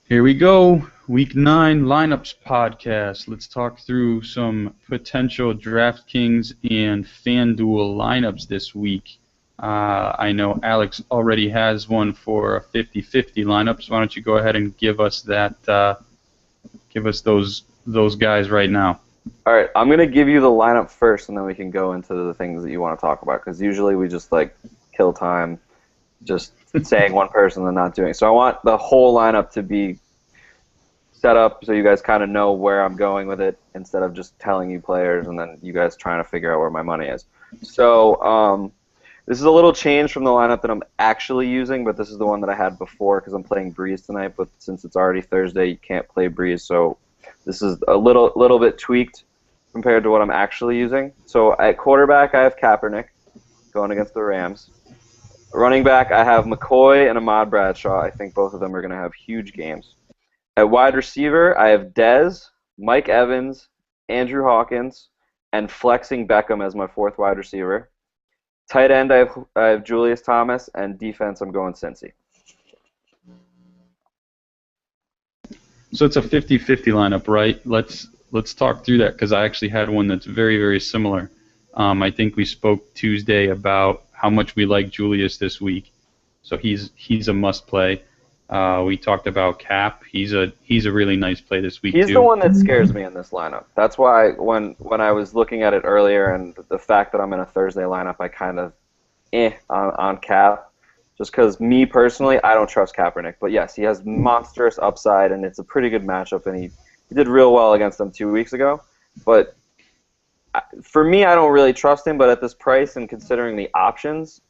Here we go. Week 9 lineups podcast. Let's talk through some potential DraftKings and FanDuel lineups this week. I know Alex already has one for a 50-50 lineup, so why don't you go ahead and give us those guys right now. All right, I'm going to give you the lineup first, and then we can go into the things that you want to talk about, because usually we just, kill time just saying one person and not doing it. So I want the whole lineup to be set up so you guys kind of know where I'm going with it instead of just telling you players and then you guys trying to figure out where my money is. So this is a little change from the lineup that I'm actually using, but this is the one that I had before because I'm playing Breeze tonight, but since it's already Thursday, you can't play Breeze, so this is a little bit tweaked compared to what I'm actually using. So at quarterback, I have Kaepernick going against the Rams. Running back, I have McCoy and Ahmad Bradshaw. I think both of them are going to have huge games. At wide receiver, I have Dez, Mike Evans, Andrew Hawkins, and flexing Beckham as my fourth wide receiver. Tight end, I have Julius Thomas, and defense, I'm going Cincy. So it's a 50-50 lineup, right? Let's talk through that because I actually had one that's very, very similar. I think we spoke Tuesday about how much we like Julius this week, so he's a must play. We talked about Cap. He's a really nice play this week He's too. the one that scares me in this lineup. That's why when I was looking at it earlier and the fact that I'm in a Thursday lineup, I kind of on Cap. Just because me personally, I don't trust Kaepernick. But yes, he has monstrous upside, and it's a pretty good matchup, and he did real well against them 2 weeks ago. But for me, I don't really trust him, but at this price and considering the options,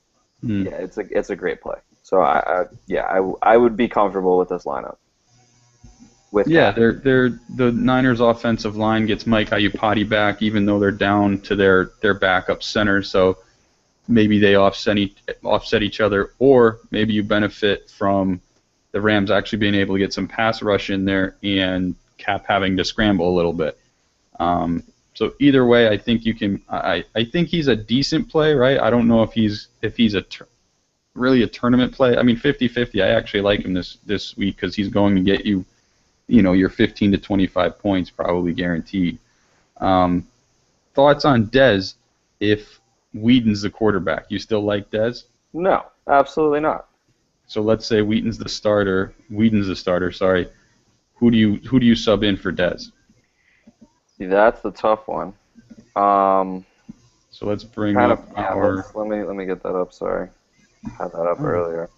yeah, it's a great play. So I would be comfortable with this lineup. The Niners' offensive line gets Mike Iupati back, even though they're down to their backup center. So maybe they offset each other, or maybe you benefit from the Rams actually being able to get some pass rush in there and Cap having to scramble a little bit. So either way, I think you can. I think he's a decent play, right? I don't know if he's really a tournament play. I mean, 50-50. I actually like him this week because he's going to get you, your 15 to 25 points probably guaranteed. Thoughts on Dez if Whedon's the quarterback? You still like Dez? No, absolutely not. So let's say Whedon's the starter. Sorry. Who do you sub in for Dez? See, that's the tough one. So let's bring up our. Let me get that up. Sorry, I had that up earlier.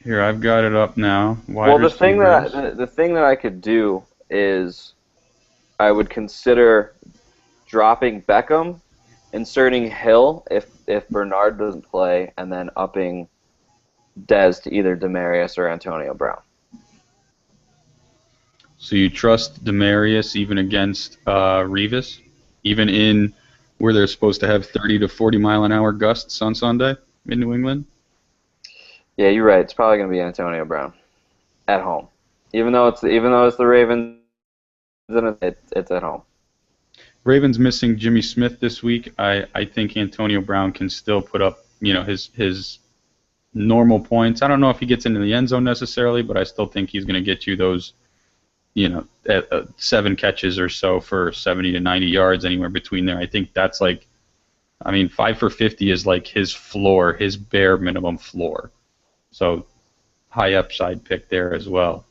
Here, I've got it up now. The thing that I could do is I would consider dropping Beckham, inserting Hill if Bernard doesn't play, and then upping Dez to either Demaryius or Antonio Brown. So you trust Demaryius even against Revis, even in where they're supposed to have 30 to 40 mile an hour gusts on Sunday in New England? Yeah, you're right. It's probably going to be Antonio Brown at home, even though it's the Ravens. It's at home. Ravens missing Jimmy Smith this week. I think Antonio Brown can still put up his normal points. I don't know if he gets into the end zone necessarily, but I still think he's going to get you those 7 catches or so for 70 to 90 yards, anywhere between there. I think that's 5 for 50 is like his floor, his bare minimum floor. So high upside pick there as well.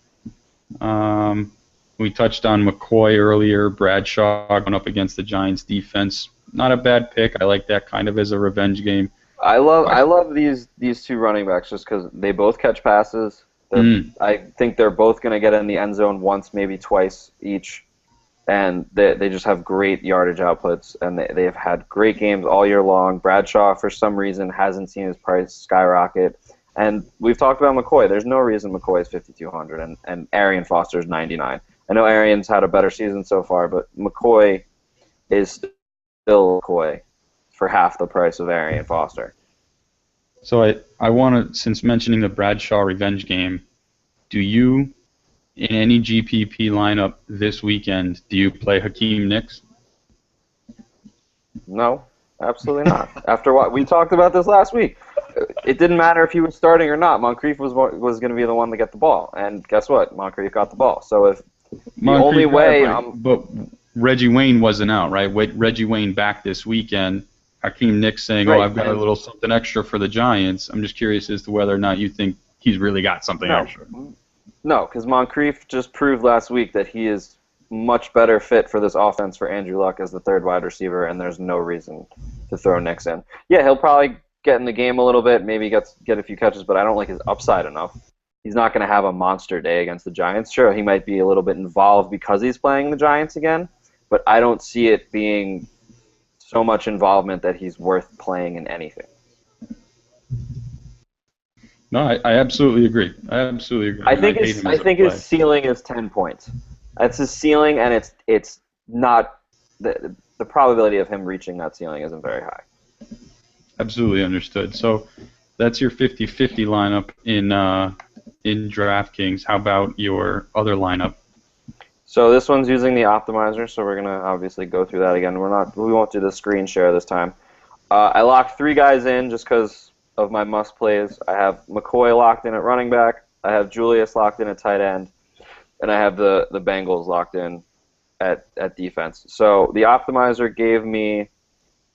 We touched on McCoy earlier. Bradshaw going up against the Giants defense. Not a bad pick. I like that kind of as a revenge game. I love these two running backs just because they both catch passes. I think they're both going to get in the end zone once, maybe twice each, and they just have great yardage outputs, and they have had great games all year long. Bradshaw, for some reason, hasn't seen his price skyrocket, and we've talked about McCoy. There's no reason McCoy is 5,200 and Arian Foster is 99. I know Arian's had a better season so far, but McCoy is still McCoy for half the price of Arian Foster. So I want to, since mentioning the Bradshaw revenge game, do you, in any GPP lineup this weekend, do you play Hakeem Nicks? No, absolutely not. After what we talked about this last week. it didn't matter if he was starting or not. Moncrief was going to be the one to get the ball, and guess what? Moncrief got the ball. So if the only way, but Reggie Wayne wasn't out, right? Reggie Wayne back this weekend. Hakeem Nicks saying, right, "Oh, I've got a little something extra for the Giants." I'm just curious as to whether or not you think he's really got something extra. No, because Moncrief just proved last week that he is much better fit for this offense for Andrew Luck as the third wide receiver, and there's no reason to throw Nicks in. Yeah, he'll probably get in the game a little bit, maybe get a few catches, but I don't like his upside enough. He's not going to have a monster day against the Giants. Sure, he might be a little bit involved because he's playing the Giants again, but I don't see it being so much involvement that he's worth playing in anything. No, I absolutely agree. I think his ceiling is 10 points. That's his ceiling, and it's not the probability of him reaching that ceiling isn't very high. Absolutely understood. So that's your 50-50 lineup in DraftKings. How about your other lineup? So this one's using the optimizer, so we're gonna obviously go through that again. We won't do the screen share this time. I locked 3 guys in just because of my must plays. I have McCoy locked in at running back. I have Julius locked in at tight end, and I have the Bengals locked in at defense. So the optimizer gave me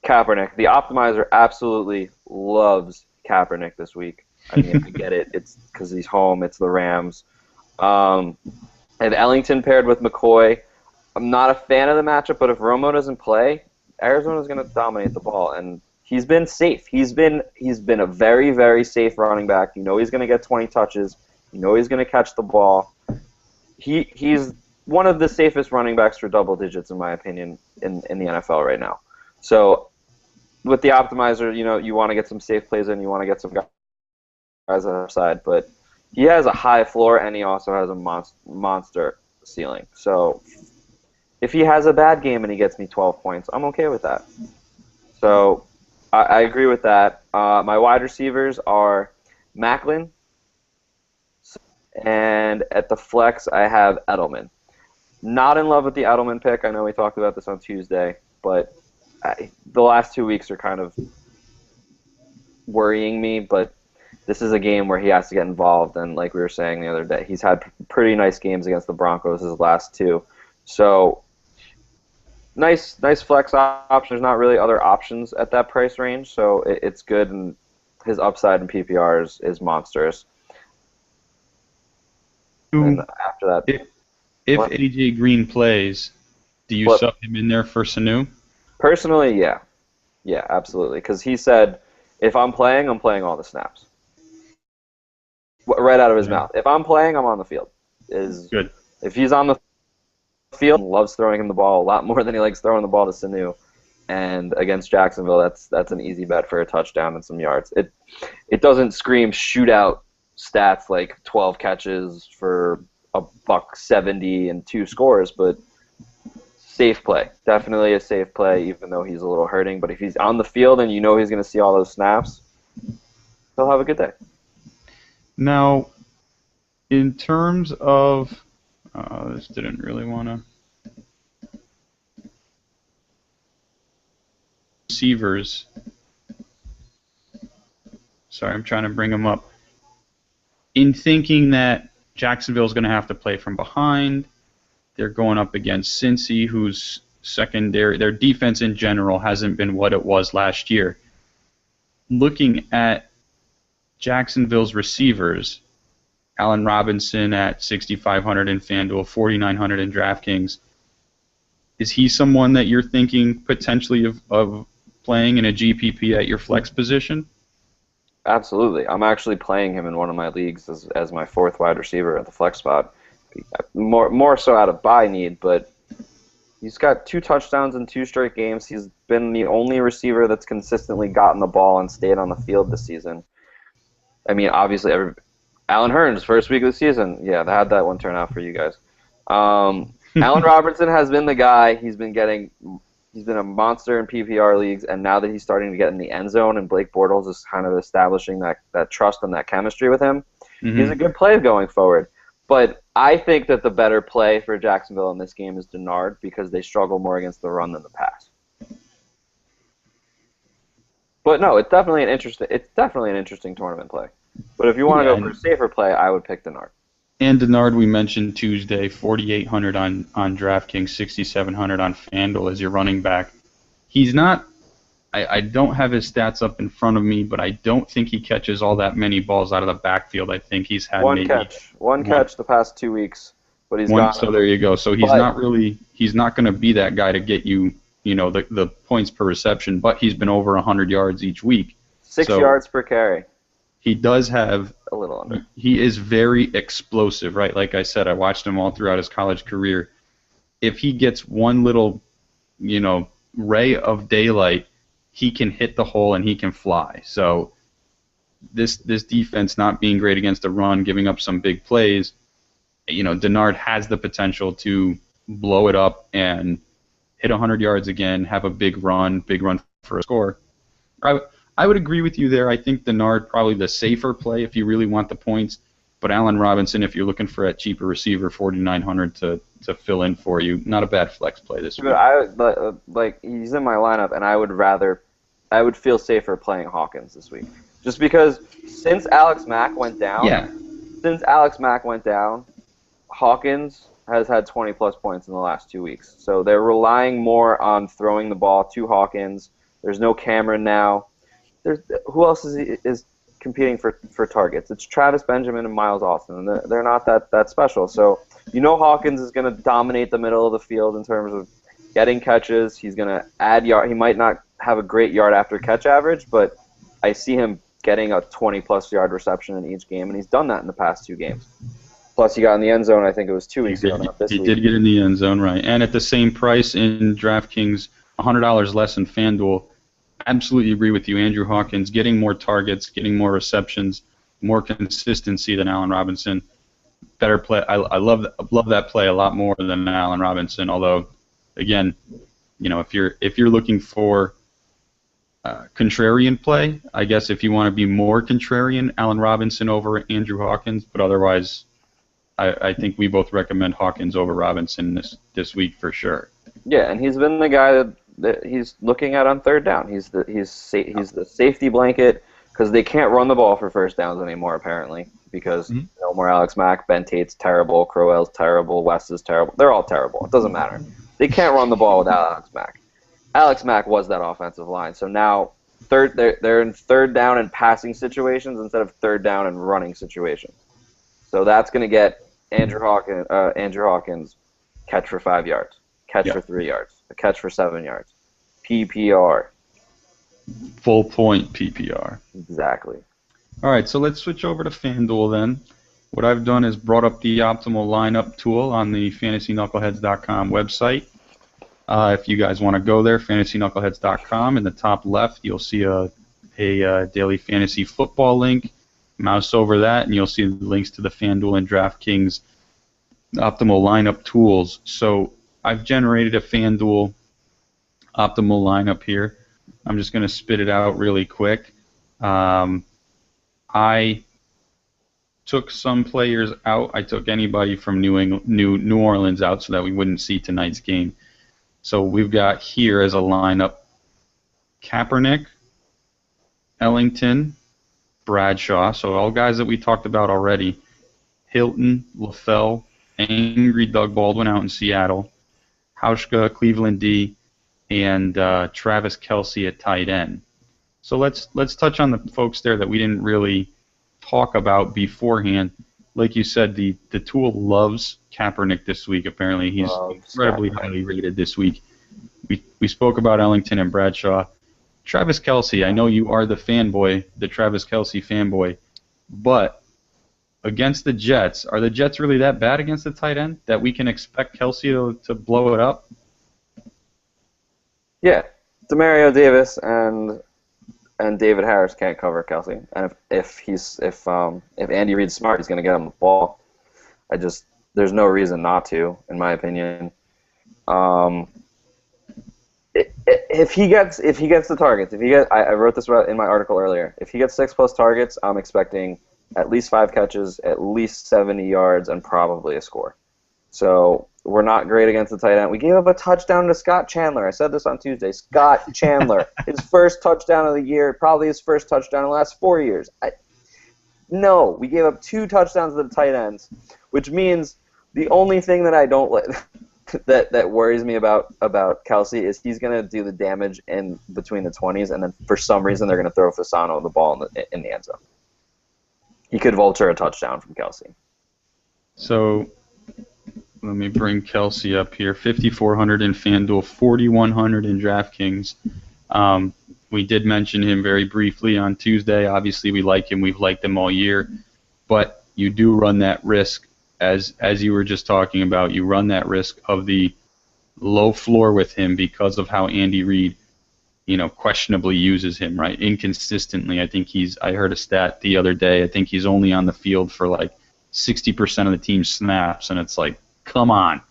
Kaepernick. The optimizer absolutely loves Kaepernick this week. I mean, I get it. It's because he's home. It's the Rams. I have Ellington paired with McCoy. I'm not a fan of the matchup, but if Romo doesn't play, Arizona's going to dominate the ball, and he's been safe. He's been a very, very safe running back. You know he's going to get 20 touches. You know he's going to catch the ball. He's one of the safest running backs for double digits, in my opinion, in the NFL right now. So with the optimizer, you want to get some safe plays in. You want to get some guys on the side, but he has a high floor and he also has a monster ceiling. So if he has a bad game and he gets me 12 points, I'm okay with that. So I agree with that. My wide receivers are Macklin, and at the flex I have Edelman. Not in love with the Edelman pick. I know we talked about this on Tuesday, but the last 2 weeks are kind of worrying me, but this is a game where he has to get involved, and like we were saying the other day, he's had pretty nice games against the Broncos his last 2. So nice flex option. There's not really other options at that price range, so it's good, and his upside in PPR is monstrous. And after that, if AJ Green plays, do you sub him in there for Sanu? Personally, yeah, absolutely, because he said, if I'm playing all the snaps. Right out of his mouth. If I'm playing, I'm on the field. Is good. If he's on the field, loves throwing him the ball a lot more than he likes throwing the ball to Sanu. And against Jacksonville, that's an easy bet for a touchdown and some yards. It doesn't scream shootout stats like 12 catches for $170 and 2 scores, but safe play. Definitely a safe play, even though he's a little hurting. But if he's on the field and you know he's going to see all those snaps, he'll have a good day. Now, in terms of this didn't really want to receivers. Sorry, I'm trying to bring them up. In thinking that Jacksonville's going to have to play from behind, they're going up against Cincy, whose secondary, their defense in general hasn't been what it was last year. Looking at Jacksonville's receivers, Allen Robinson at 6,500 in FanDuel, 4,900 in DraftKings. Is he someone that you're thinking potentially of playing in a GPP at your flex position? Absolutely. I'm actually playing him in one of my leagues as my 4th wide receiver at the flex spot. More so out of buy need, but he's got 2 touchdowns in 2 straight games. He's been the only receiver that's consistently gotten the ball and stayed on the field this season. I mean, obviously, Allen Hurns, first week of the season. Yeah, how'd that one turn out for you guys? Allen Robinson has been the guy. He's been a monster in PPR leagues, and now that he's starting to get in the end zone and Blake Bortles is kind of establishing that trust and that chemistry with him, he's a good play going forward. But I think that the better play for Jacksonville in this game is Denard because they struggle more against the run than the pass. But no, it's definitely an interesting tournament play. But if you want to Yeah, go for a safer play, I would pick Denard. and Denard we mentioned Tuesday, 4,800 on DraftKings, 6,700 on FanDuel as your running back. He's not. I don't have his stats up in front of me, but I don't think he catches all that many balls out of the backfield. I think he's had One maybe catch the past 2 weeks, but he's one. gone. So there you go. So he's But not going to be that guy to get you, the points per reception. But he's been over 100 yards each week. 6 So yards per carry, he does have. a little under. He is very explosive, right? Like I said, I watched him all throughout his college career. If he gets one little, ray of daylight, he can hit the hole and he can fly. So this defense not being great against the run, giving up some big plays, Denard has the potential to blow it up and hit 100 yards again, have a big run for a score. I would agree with you there. I think Denard probably the safer play if you really want the points, but Allen Robinson, if you're looking for a cheaper receiver, 4,900 to fill in for you, not a bad flex play this week. But he's in my lineup, and I would feel safer playing Hawkins this week, just because since Alex Mack went down. Yeah. Since Alex Mack went down, Hawkins has had 20-plus points in the last 2 weeks. So they're relying more on throwing the ball to Hawkins. There's no Cameron now. Who else is competing for targets? It's Travis Benjamin and Miles Austin, and they're not that special. So Hawkins is going to dominate the middle of the field in terms of getting catches. He's going to add yard. He might not have a great yard after catch average, but I see him getting a 20-plus yard reception in each game, and he's done that in the past 2 games. Plus, he got in the end zone, I think it was 2 weeks ago, not this week. He did get in the end zone, right. And at the same price in DraftKings, $100 less in FanDuel. Absolutely agree with you. Andrew Hawkins getting more targets, getting more receptions, more consistency than Allen Robinson. Better play. I love that play a lot more than Allen Robinson. Although, again, if you're looking for contrarian play, I guess if you want to be more contrarian, Allen Robinson over Andrew Hawkins. But otherwise, I think we both recommend Hawkins over Robinson this week for sure. Yeah, and he's been the guy that he's looking at on third down. He's the safety blanket because they can't run the ball for first downs anymore apparently because no more Alex Mack, Ben Tate's terrible, Crowell's terrible, West is terrible. They're all terrible. It doesn't matter. They can't run the ball without Alex Mack. Alex Mack was that offensive line. So now they're in third down and passing situations instead of third down and running situations. So that's going to get Andrew Hawkins catch for 5 yards, catch for 3 yards, a catch for 7 yards, PPR. Full point PPR. Exactly. All right, so let's switch over to FanDuel then. What I've done is brought up the optimal lineup tool on the fantasyknuckleheads.com website. If you guys want to go there, fantasyknuckleheads.com. In the top left, you'll see a daily fantasy football link. Mouse over that, and you'll see the links to the FanDuel and DraftKings optimal lineup tools. So I've generated a FanDuel optimal lineup here. I'm just going to spit it out really quick. I took some players out. I took anybody from New Orleans out so that we wouldn't see tonight's game. So we've got here as a lineup Kaepernick, Ellington, Bradshaw, so all guys that we talked about already, Hilton, LaFell, Angry Doug Baldwin out in Seattle, Hauschka, Cleveland D, and Travis Kelce at tight end. So let's touch on the folks there that we didn't really talk about beforehand. Like you said, the tool loves Kaepernick this week. Apparently, he's incredibly highly rated this week. We spoke about Ellington and Bradshaw. Travis Kelce, I know you are the fanboy, the Travis Kelce fanboy, but against the Jets, are the Jets really that bad against the tight end that we can expect Kelce to blow it up? Yeah, Demario Davis and David Harris can't cover Kelce, and if Andy Reid's smart, he's going to get him the ball. There's no reason not to, in my opinion. If he gets the targets, I wrote this in my article earlier. If he gets 6+ targets, I'm expecting at least 5 catches, at least 70 yards, and probably a score. So we're not great against the tight end. We gave up a touchdown to Scott Chandler. I said this on Tuesday. Scott Chandler, his first touchdown of the year, probably his first touchdown in the last 4 years. No, we gave up 2 touchdowns to the tight ends, which means the only thing that I don't that worries me about Kelsey is he's going to do the damage in between the 20s, and then for some reason they're going to throw Fasano the ball in the end zone. He could vulture a touchdown from Kelsey. So let me bring Kelsey up here. 5,400 in FanDuel, 4,100 in DraftKings. We did mention him very briefly on Tuesday. Obviously, we like him. We've liked him all year. But you do run that risk, as you were just talking about, you run that risk of the low floor with him because of how Andy Reid, questionably uses him, right? Inconsistently. I heard a stat the other day. I think he's only on the field for like 60% of the team's snaps, and it's like, come on,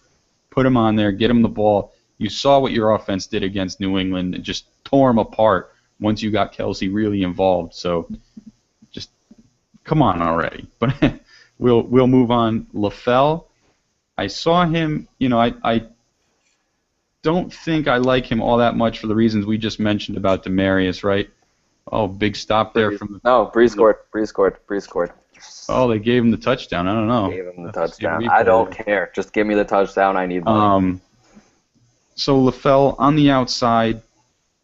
put him on there, get him the ball. You saw what your offense did against New England and just tore him apart once you got Kelsey really involved. So just come on already. But we'll move on. LaFell, I saw him, I don't think I like him all that much for the reasons we just mentioned about Demaryius, right? Oh, big stop there from the... No, Breeze scored. Oh, they gave him the touchdown. I don't know. Gave him the touchdown. I don't care. Just give me the touchdown. I need money. So LaFell on the outside,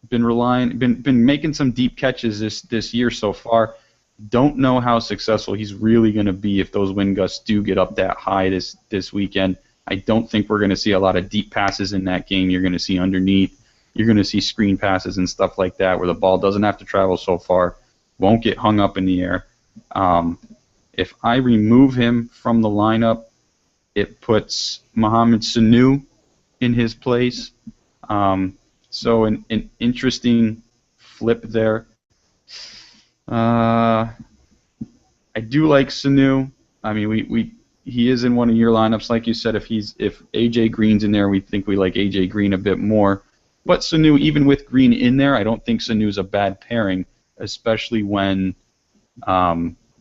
been making some deep catches this year so far. Don't know how successful he's really going to be if those wind gusts do get up that high this weekend. I don't think we're going to see a lot of deep passes in that game. You're going to see underneath. You're going to see screen passes and stuff like that where the ball doesn't have to travel so far, won't get hung up in the air. If I remove him from the lineup, it puts Mohamed Sanu in his place. So an interesting flip there. I do like Sanu. I mean, he is in one of your lineups, like you said. If AJ Green's in there, we think we like AJ Green a bit more. But Sanu, even with Green in there, I don't think Sanu's a bad pairing, especially when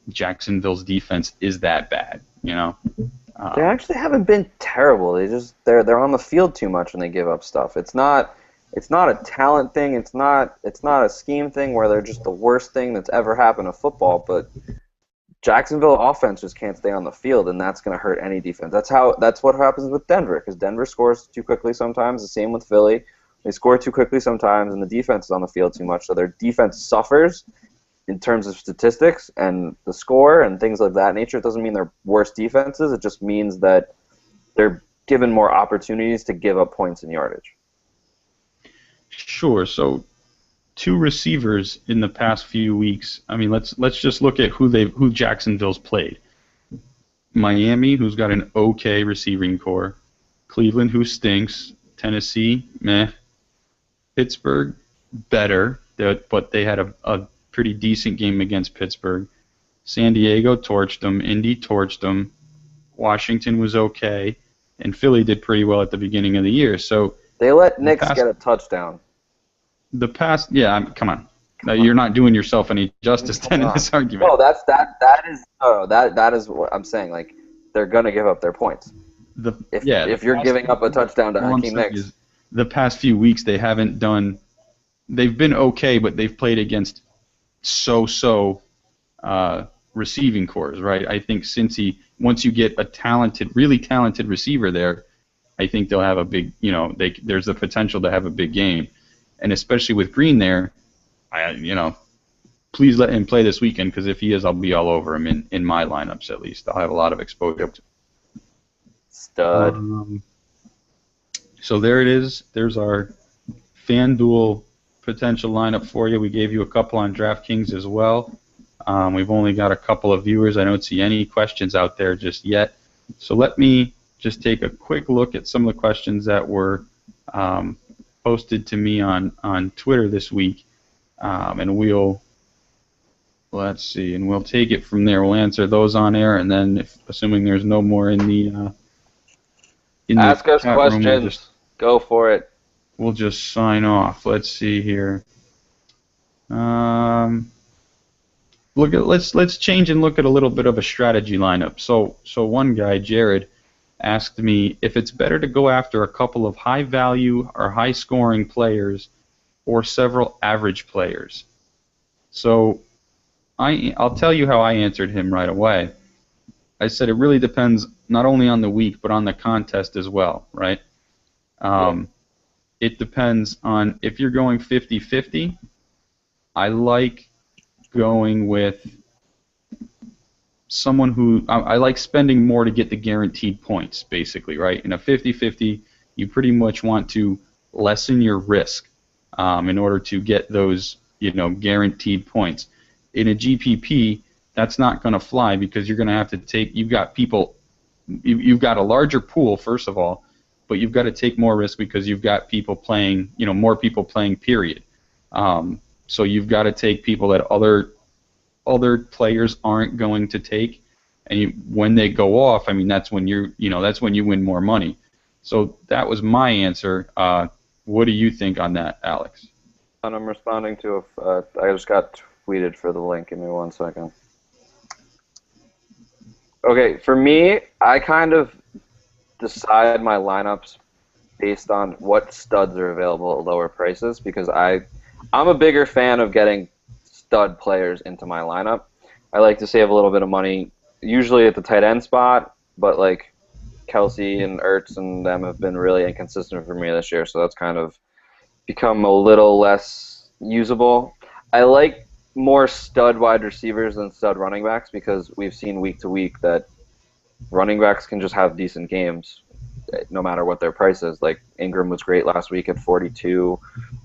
Jacksonville's defense is that bad. They actually haven't been terrible. They're on the field too much when they give up stuff. It's not a talent thing. It's not a scheme thing where they're just the worst thing that's ever happened to football. But Jacksonville offense just can't stay on the field, and that's going to hurt any defense. That's what happens with Denver, because Denver scores too quickly sometimes. The same with Philly. They score too quickly sometimes, and the defense is on the field too much. So their defense suffers in terms of statistics and the score and things of that nature. It doesn't mean they're worse defenses. It just means that they're given more opportunities to give up points and yardage. Sure. So 2 receivers in the past few weeks. I mean, let's just look at who Jacksonville's played. Miami, who's got an okay receiving core. Cleveland, who stinks. Tennessee, meh. Pittsburgh, better, but they had a pretty decent game against Pittsburgh. San Diego torched them. Indy torched them. Washington was okay. And Philly did pretty well at the beginning of the year. So they let Knicks get a touchdown. Come on. You're not doing yourself any justice then in this argument. No, that is what I'm saying. Like, they're gonna give up their points. If you're giving up a touchdown to Hakeem Nicks. The past few weeks they haven't done. They've been okay, but they've played against so receiving cores, right? I think once you get a really talented receiver there, I think they'll have a big, there's the potential to have a big game. And especially with Green there, please let him play this weekend, because if he is, I'll be all over him in my lineups at least. I'll have a lot of exposure. Stud. So there it is. There's our FanDuel potential lineup for you. We gave you a couple on DraftKings as well. We've only got a couple of viewers. I don't see any questions out there just yet. So let me just take a quick look at some of the questions that were posted to me on Twitter this week, and we'll take it from there. We'll answer those on air, and then assuming there's no more in the ask us questions. Go for it. We'll just sign off. Let's see here. Let's change and look at a little bit of a strategy lineup. So one guy, Jared, asked me if it's better to go after a couple of high-value or high-scoring players or several average players. So I'll tell you how I answered him right away. I said it really depends not only on the week but on the contest as well, right? It depends on if you're going 50-50. I like going with someone who I like spending more to get the guaranteed points, basically, right? In a 50-50, you pretty much want to lessen your risk in order to get those, guaranteed points. In a GPP, that's not going to fly because you're going to have to take. You've got a larger pool, first of all, but you've got to take more risk because you've got people playing, more people playing. Period. So you've got to take people that other players aren't going to take, and when they go off, I mean that's when that's when you win more money. So that was my answer. What do you think on that, Alex? And I'm responding to I just got tweeted for the link. Give me 1 second. Okay, for me, I kind of decide my lineups based on what studs are available at lower prices because I'm a bigger fan of getting stud players into my lineup. I like to save a little bit of money, usually at the tight end spot, but like Kelsey and Ertz and them have been really inconsistent for me this year, so that's kind of become a little less usable. I like more stud wide receivers than stud running backs because we've seen week to week that running backs can just have decent games no matter what their price is. Like Ingram was great last week at 42.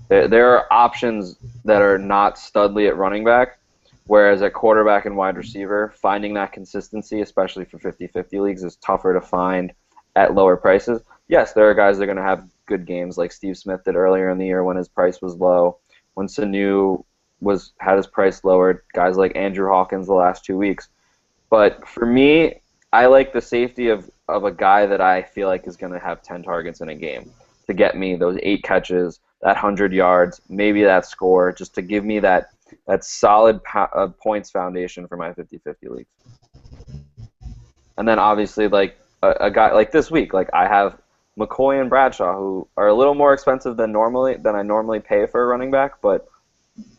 There are options that are not studly at running back, whereas at quarterback and wide receiver, finding that consistency, especially for 50-50 leagues, is tougher to find at lower prices. Yes, there are guys that are going to have good games like Steve Smith did earlier in the year when his price was low, when Sanu had his price lowered, guys like Andrew Hawkins the last 2 weeks. But for me, I like the safety of a guy that I feel like is going to have 10 targets in a game to get me those 8 catches, that 100 yards, maybe that score, just to give me that solid points foundation for my 50-50 leagues. And then obviously, like a guy like this week, like I have McCoy and Bradshaw, who are a little more expensive than I normally pay for a running back, but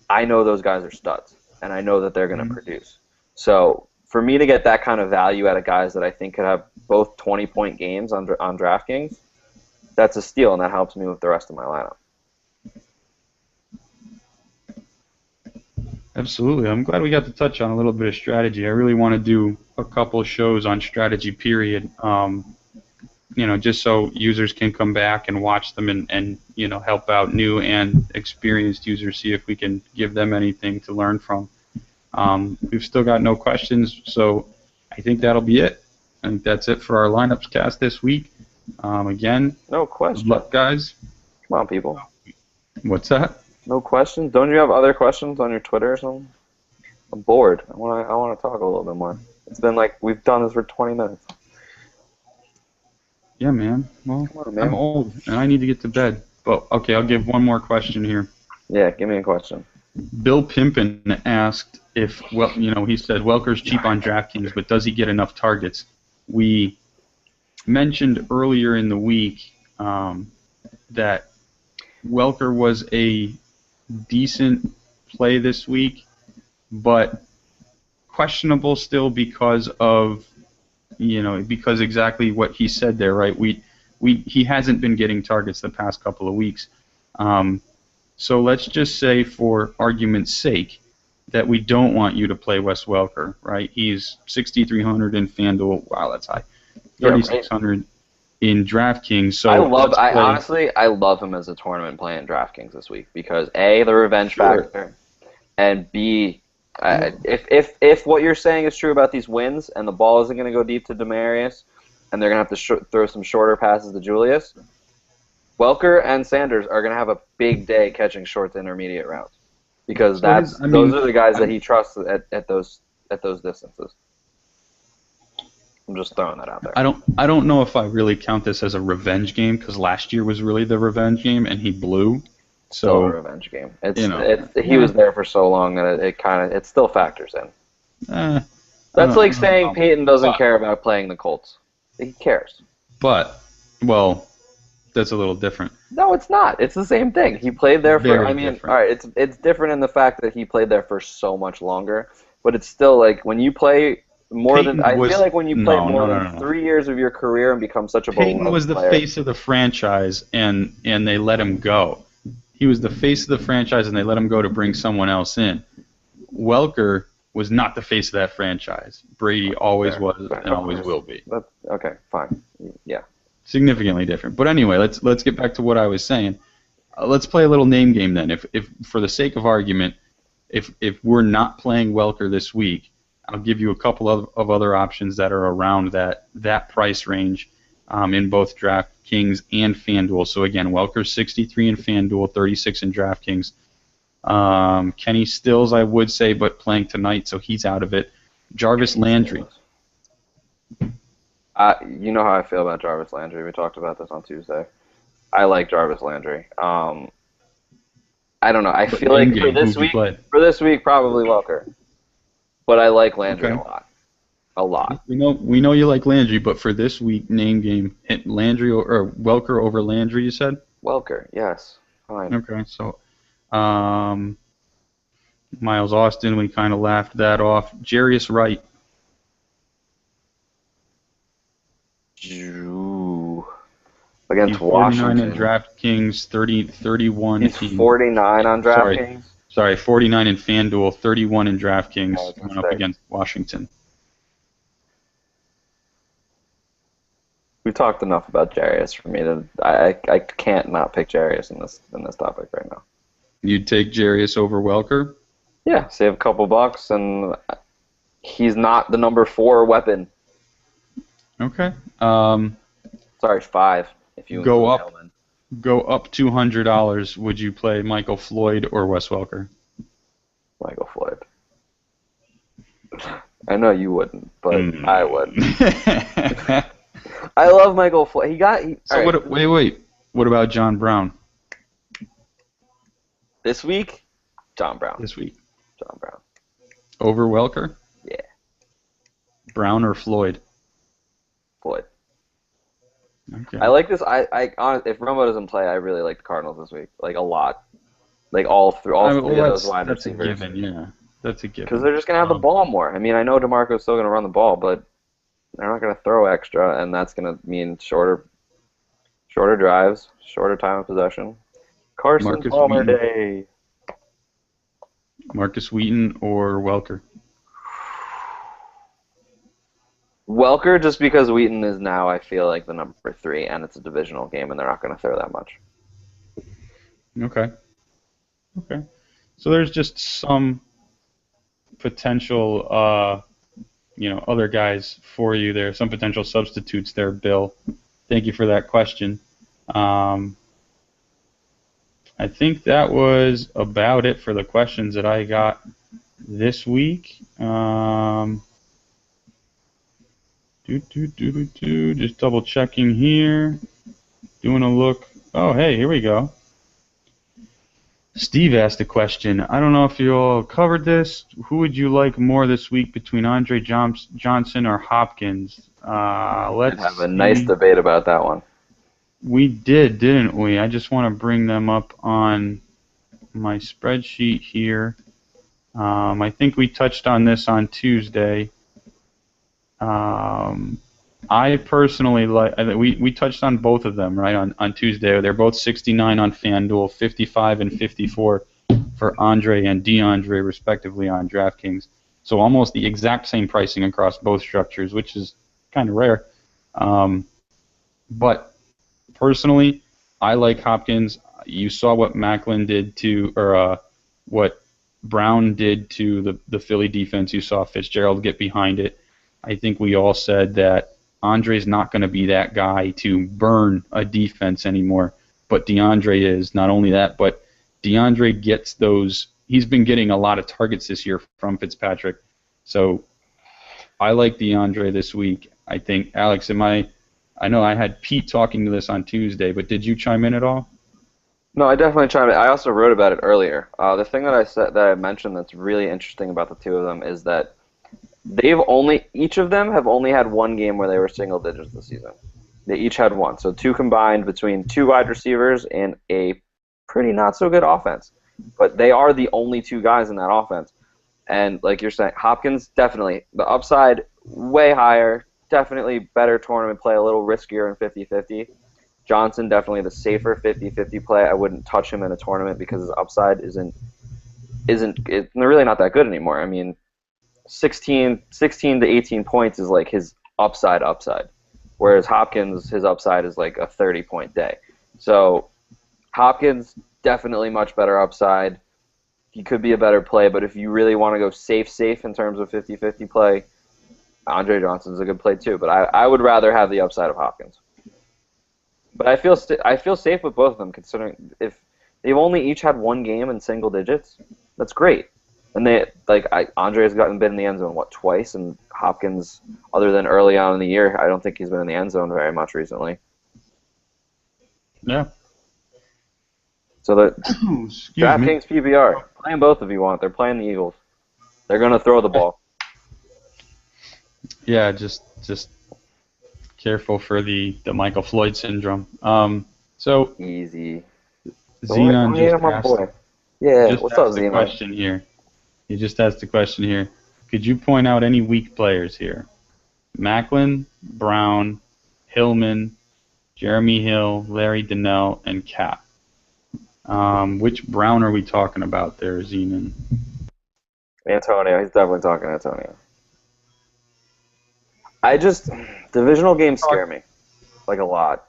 I know those guys are studs, and I know that they're going to produce. So for me to get that kind of value out of guys that I think could have both 20-point games on DraftKings, that's a steal, and that helps me with the rest of my lineup. Absolutely. I'm glad we got to touch on a little bit of strategy. I really want to do a couple of shows on strategy, period, just so users can come back and watch them and help out new and experienced users, see if we can give them anything to learn from. We've still got no questions, so I think that'll be it. I think that's it for our lineups cast this week. Again, no question. Good luck, guys. Come on, people. What's that? No questions? Don't you have other questions on your Twitter or something? I'm bored. I want to talk a little bit more. It's been like we've done this for 20 minutes. Yeah, man. Well, on, man. I'm old and I need to get to bed. But okay, I'll give one more question here. Yeah, give me a question. Bill Pimpin asked he said Welker's cheap on DraftKings, but does he get enough targets? We mentioned earlier in the week that Welker was a decent play this week, but questionable still because of exactly what he said there, right? He hasn't been getting targets the past couple of weeks. So let's just say, for argument's sake, that we don't want you to play Wes Welker, right? He's 6,300 in FanDuel. Wow, that's high. 3,600 in DraftKings. So I love him as a tournament play in DraftKings this week because A, the revenge factor, and B, if what you're saying is true about these wins and the ball isn't going to go deep to Demaryius and they're going to have to throw some shorter passes to Julius, Welker and Sanders are going to have a big day catching short to intermediate routes because those are the guys that he trusts at those distances. I'm just throwing that out there. I don't know if I really count this as a revenge game because last year was really the revenge game and he blew. So still a revenge game. He was there for so long that it still factors in. That's like saying Peyton doesn't care about playing the Colts. He cares. But, well, that's a little different. No, it's not. It's the same thing. He played there for. Very I mean, different. all right. It's different in the fact that he played there for so much longer. But it's still like when you play more Peyton than. I was feel like when you play no, more no, than no, no. 3 years of your career and become such a Peyton beloved was the player. face of the franchise, and they let him go. He was the face of the franchise, and they let him go to bring someone else in. Welker was not the face of that franchise. Brady always was and always will be. Okay, fine. Yeah. Significantly different. But anyway, let's get back to what I was saying. Let's play a little name game then. If for the sake of argument, if we're not playing Welker this week, I'll give you a couple of other options that are around that price range in both DraftKings and FanDuel. So again, Welker's 63 in FanDuel, 36 in DraftKings. Kenny Stills, I would say, but playing tonight, so he's out of it. Jarvis Landry. You know how I feel about Jarvis Landry. We talked about this on Tuesday. I like Jarvis Landry. I don't know. I feel like for this week, probably Welker. But I like Landry a lot. We know you like Landry, but for this week, name game, Landry or Welker over Landry, you said? Welker, yes. Fine. Okay, so Miles Austin, we kind of laughed that off. Jarius Wright. Ooh. Against He's 49 Washington. in DraftKings, 31. He's 49 on DraftKings? Sorry, 49 in FanDuel, 31 in DraftKings, going up mistake. against Washington. We've talked enough about Jarius for me to I can't not pick Jarius in this topic right now. You'd take Jarius over Welker? Yeah, save a couple bucks, and he's not the number 4 weapon. Okay. Sorry, 5. If you Go include up. Hellman. Go up $200. Would you play Michael Floyd or Wes Welker? Michael Floyd. I know you wouldn't, but I would. I love Michael Floyd. Wait. What about John Brown? This week, John Brown. This week. John Brown. Over Welker? Yeah. Brown or Floyd? Floyd. Okay. I like this. If Romo doesn't play, I really like the Cardinals this week, like a lot, like all three of those wide receivers. That's a given, yeah. That's a given. Because they're just gonna have the ball more. I mean, I know DeMarco's still gonna run the ball, but they're not gonna throw extra, and that's gonna mean shorter drives, shorter time of possession. Carson Palmer Day. Marcus Wheaton or Welker? Welker, just because Wheaton is now, I feel like, the number 3, and it's a divisional game, and they're not going to throw that much. Okay. So there's just some potential, other guys for you there, some potential substitutes there, Bill. Thank you for that question. I think that was about it for the questions that I got this week. Just double checking here. Doing a look. Oh, hey, here we go. Steve asked a question. I don't know if you all covered this. Who would you like more this week between Andre Johnson or Hopkins? Let's have a nice debate about that one. We did, didn't we? I just want to bring them up on my spreadsheet here. I think we touched on this on Tuesday. I personally like. We touched on both of them right on Tuesday. They're both 69 on FanDuel, 55 and 54 for Andre and DeAndre respectively on DraftKings. So almost the exact same pricing across both structures, which is kind of rare. But personally, I like Hopkins. You saw what Macklin did what Brown did to the Philly defense. You saw Fitzgerald get behind it. I think we all said that Andre's not going to be that guy to burn a defense anymore, but DeAndre is. Not only that, but DeAndre gets those. He's been getting a lot of targets this year from Fitzpatrick. So I like DeAndre this week. I think, Alex, I know I had Pete talking to this on Tuesday, but did you chime in at all? No, I definitely chimed in. I also wrote about it earlier. The thing that I mentioned that's really interesting about the two of them is that each of them have only had one game where they were single digits this season. They each had one. So 2 combined between 2 wide receivers and a pretty not so good offense. But they are the only 2 guys in that offense. And like you're saying, Hopkins, definitely. The upside, way higher. Definitely better tournament play, a little riskier in 50-50. Johnson, definitely the safer 50-50 play. I wouldn't touch him in a tournament because his upside isn't it's really not that good anymore. I mean, 16 to 18 points is like his upside, whereas Hopkins, his upside is like a 30-point day. So Hopkins, definitely much better upside. He could be a better play, but if you really want to go safe in terms of 50-50 play, Andre Johnson's a good play too. But I would rather have the upside of Hopkins. But I feel safe with both of them, considering if they've only each had 1 game in single digits, that's great. And Andre's been in the end zone twice, and Hopkins, other than early on in the year, I don't think he's been in the end zone very much recently. Yeah. So the DraftKings PBR, playing both if you want. They're playing the Eagles. They're gonna throw the ball. Yeah, just careful for the Michael Floyd syndrome. So easy. Xenon what's up, Xenon? Question here. He just asked the question here. Could you point out any weak players here? Macklin, Brown, Hillman, Jeremy Hill, Larry Donnell, and Cap. Which Brown are we talking about there, Xenon? Antonio. He's definitely talking Antonio. Divisional games scare me, like a lot.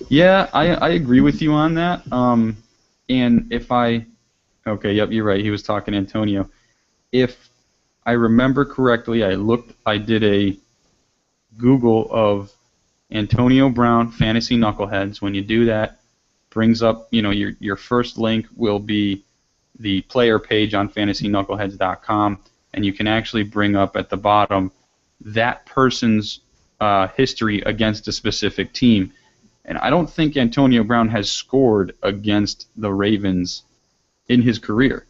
Yeah, I agree with you on that. And you're right. He was talking Antonio. If I remember correctly, I did a Google of Antonio Brown fantasy knuckleheads. When you do that, brings up, your first link will be the player page on fantasyknuckleheads.com, and you can actually bring up at the bottom that person's history against a specific team. And I don't think Antonio Brown has scored against the Ravens in his career.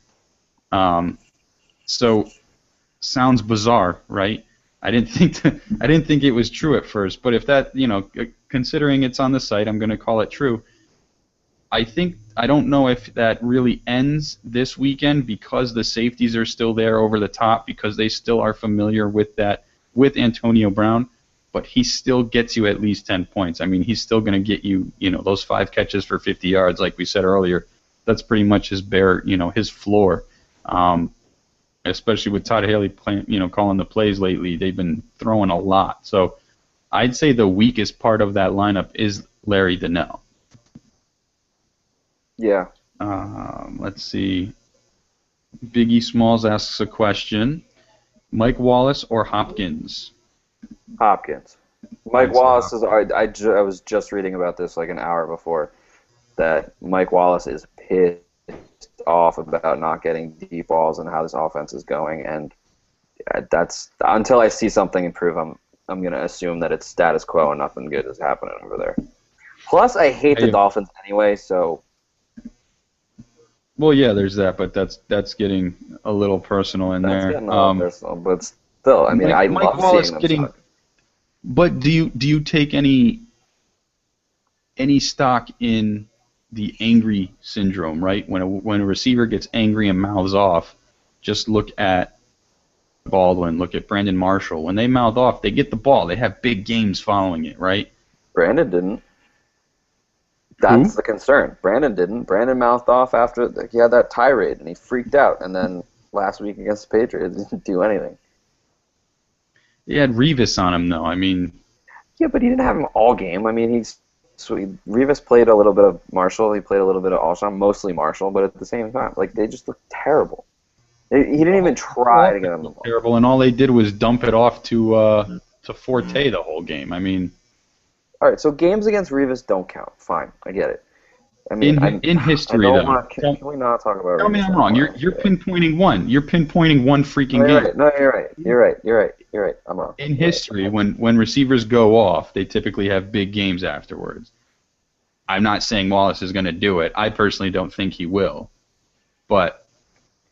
So sounds bizarre, right? I didn't think it was true at first, but if that, considering it's on the site, I'm going to call it true. I don't know if that really ends this weekend because the safeties are still there over the top, because they still are familiar with Antonio Brown, but he still gets you at least 10 points. I mean, he's still going to get you, those 5 catches for 50 yards, like we said earlier. That's pretty much his his floor. Especially with Todd Haley calling the plays lately, they've been throwing a lot. So I'd say the weakest part of that lineup is Larry Donnell. Yeah. Let's see. Biggie Smalls asks a question. Mike Wallace or Hopkins? Hopkins. Mike Wallace is. I was just reading about this like an hour before, that Mike Wallace is pissed off about not getting deep balls and how this offense is going, and that's until I see something improve, I'm going to assume that it's status quo and nothing good is happening over there. Plus, I hate the Dolphins anyway, so. Well, yeah, there's that, but that's getting a little personal in there. That's getting a little personal, but still, I mean, I love Wallace seeing them suck. But do you take any stock in the angry syndrome, right? When a receiver gets angry and mouths off, just look at Baldwin, look at Brandon Marshall. When they mouth off, they get the ball. They have big games following it, right? Brandon didn't. That's the concern. Brandon didn't. Brandon mouthed off after he had that tirade, and he freaked out. And then last week against the Patriots, he didn't do anything. He had Revis on him, though. I mean. Yeah, but he didn't have him all game. I mean, Revis played a little bit of Marshall. He played a little bit of Alshon, mostly Marshall. But at the same time, like, they just looked terrible. He didn't even try to get him the ball. Terrible, and all they did was dump it off to Forte the whole game. I mean. All right, so games against Revis don't count. Fine, I get it. I mean, in history, though. Can we not talk about Revis? Tell me I'm wrong. You're pinpointing one. You're pinpointing one freaking game. Right. No, you're right. I'm wrong. In history, when receivers go off, they typically have big games afterwards. I'm not saying Wallace is going to do it. I personally don't think he will. But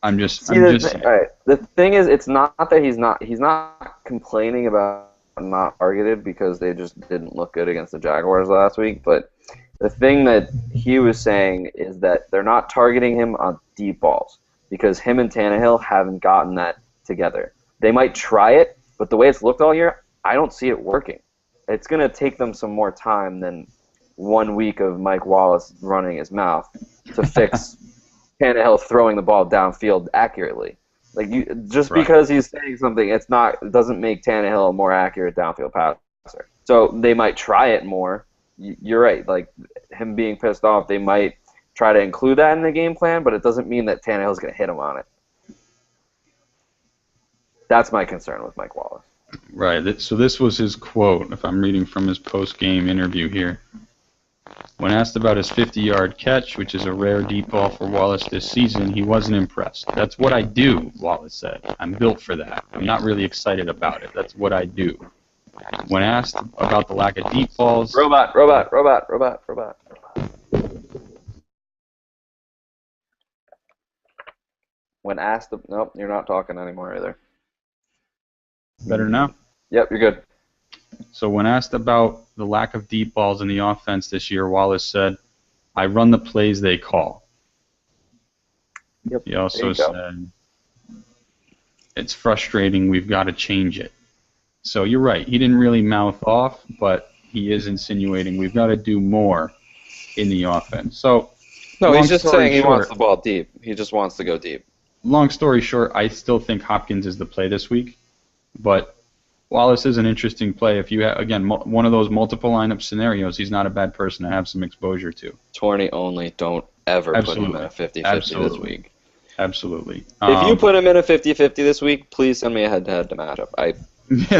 I'm just. All right. The thing is, it's not that he's not complaining about not targeted because they just didn't look good against the Jaguars last week. But the thing that he was saying is that they're not targeting him on deep balls because him and Tannehill haven't gotten that together. They might try it, but the way it's looked all year, I don't see it working. It's going to take them some more time than 1 week of Mike Wallace running his mouth to fix Tannehill throwing the ball downfield accurately. Like because he's saying something, it doesn't make Tannehill a more accurate downfield passer. So they might try it more. You're right. Like him being pissed off, they might try to include that in the game plan, but it doesn't mean that Tannehill's going to hit him on it. That's my concern with Mike Wallace. Right. So this was his quote, if I'm reading from his post-game interview here. When asked about his 50-yard catch, which is a rare deep ball for Wallace this season, he wasn't impressed. That's what I do, Wallace said. I'm built for that. I'm not really excited about it. That's what I do. When asked about the lack of deep balls... Robot. When asked... Nope, you're not talking anymore either. Better now? Yep, you're good. So when asked about the lack of deep balls in the offense this year, Wallace said, I run the plays they call. Yep. He also said, it's frustrating, we've got to change it. So you're right, he didn't really mouth off, but he is insinuating we've got to do more in the offense. So, no, he's just saying he wants the ball deep. He just wants to go deep. Long story short, I still think Hopkins is the play this week, but Wallace is an interesting play. If you have, again, one of those multiple lineup scenarios, he's not a bad person to have some exposure to. 20 only. Don't ever put him in a 50-50 this week. Absolutely. If you put him in a 50-50 this week, please send me a head-to-head matchup.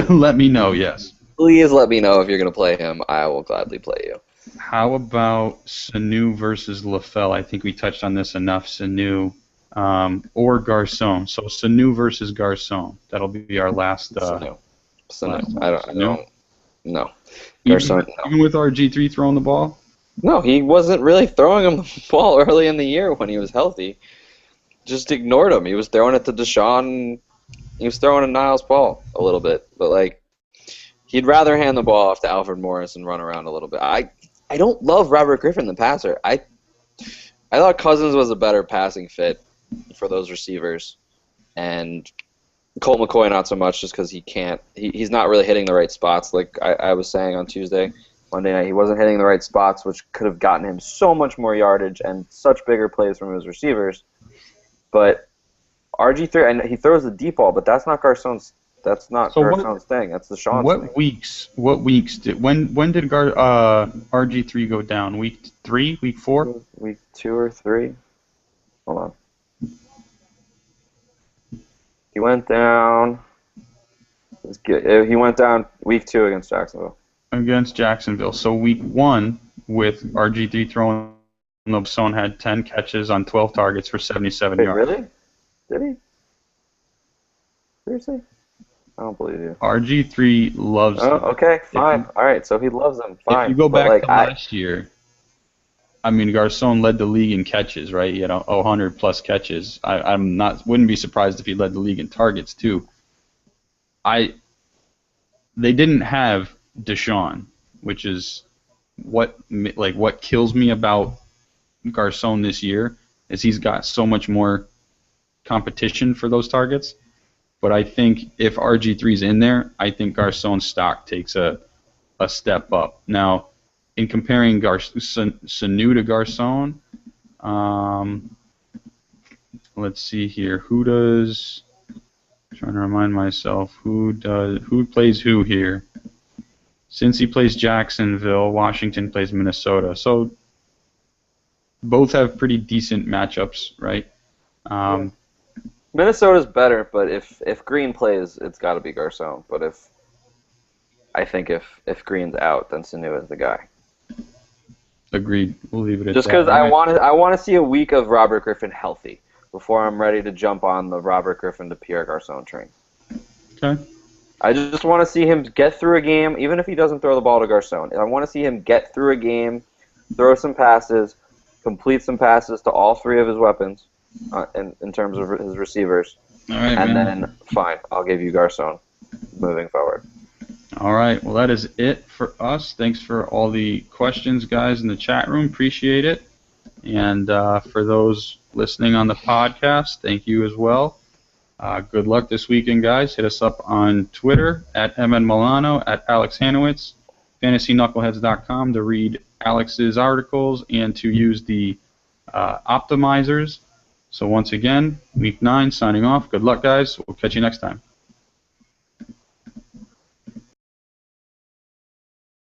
Let me know, yes. Please let me know if you're going to play him. I will gladly play you. How about Sanu versus LaFell? I think we touched on this enough. Sanu or Garcon. So Sanu versus Garcon. That'll be our last... Sanu. I don't. No. Even with RG3 throwing the ball? No, he wasn't really throwing him the ball early in the year when he was healthy. Just ignored him. He was throwing it to Deshaun. He was throwing a Niles ball a little bit, but like he'd rather hand the ball off to Alfred Morris and run around a little bit. I don't love Robert Griffin, the passer. I thought Cousins was a better passing fit for those receivers, and Colt McCoy not so much, just because he's not really hitting the right spots. Like I was saying on Monday night, he wasn't hitting the right spots, which could have gotten him so much more yardage and such bigger plays from his receivers. But RG3, and he throws the deep ball, but that's not Garcon's. That's not Garcon's thing. That's the Sean's thing. What weeks did when did RG3 go down? Week 3? Week 4? Week 2 or 3. Hold on. He went down. He went down week 2 against Jacksonville. So week 1 with RG3 throwing, Lobson had 10 catches on 12 targets for 77 yards. Really? Did he? Seriously? I don't believe you. RG3 loves them. Okay, fine. All right, so he loves them. Fine. If you go back to last year, I mean, Garcon led the league in catches, right? He had 100 plus catches. Wouldn't be surprised if he led the league in targets too. They didn't have Deshaun, which is what kills me about Garcon this year is he's got so much more competition for those targets. But I think if RG3's in there, I think Garcon's stock takes a step up. Now, in comparing Sanu to Garcon, let's see here. I'm trying to remind myself who plays who here. Since he plays Jacksonville, Washington plays Minnesota. So both have pretty decent matchups, right? Minnesota's better, but if Green plays, it's got to be Garcon. But if Green's out, then Sanu is the guy. Agreed. We'll leave it at that. Just because I want to see a week of Robert Griffin healthy before I'm ready to jump on the Robert Griffin to Pierre Garcon train. Okay. I just want to see him get through a game, even if he doesn't throw the ball to Garcon. I want to see him get through a game, throw some passes, complete some passes to all 3 of his weapons in terms of his receivers. All right, and then, fine, I'll give you Garcon moving forward. All right. Well, that is it for us. Thanks for all the questions, guys, in the chat room. Appreciate it. And for those listening on the podcast, thank you as well. Good luck this weekend, guys. Hit us up on Twitter at MNMilano, at Alex Hanowitz, FantasyKnuckleheads.com to read Alex's articles and to use the optimizers. So once again, week 9 signing off. Good luck, guys. We'll catch you next time.